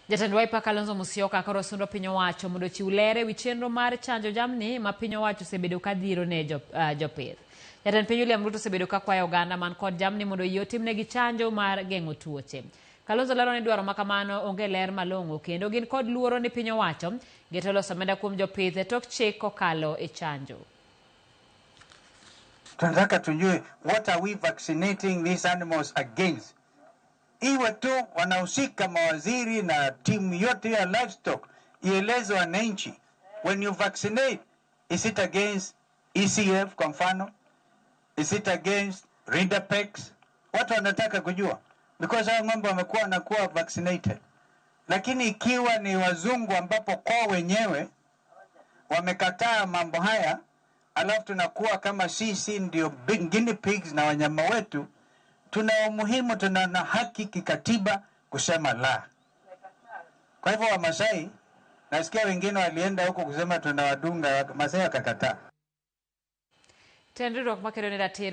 Jatend Wiper Kalonzo Musyoka koro sundo piny owacho mondo chiw lere wi chenro mar chanjo jamni ma piny owacho osebedo ka dhiro ne jopith. Jatend piny William Ruto osebedo ka kwayo oganda man kod jamni mondo yie otimnegi chanjo mar geng'o tuoche. Kalonzo lero ni dwaro ma kamano onge ler malong'o kendo gin kod luoro ni piny owacho geto loso omenda kuom jopith e tok chik kokalo e chanjo. Tunataka tujue, what are we vaccinating these animals against? Iwe tu wanahusika mawaziri na timu yote ya livestock, ieleze wananchi, when you vaccinate, is it against ECF kwa mfano? Is it against Rinderpex? Watu wanataka kujua, because hao ng'ombe wamekuwa wanakuwa vaccinated. Lakini ikiwa ni wazungu ambapo kwa wenyewe wamekataa mambo haya, alafu tunakuwa kama sisi ndio guinea pigs na wanyama wetu, tuna umuhimu, tuna na haki kikatiba kusema la. Kwa hivyo Wamasai, nasikia wengine walienda huko kusema tunawadunga, Masai wakakataa. Tendri rock makero ni ratiro.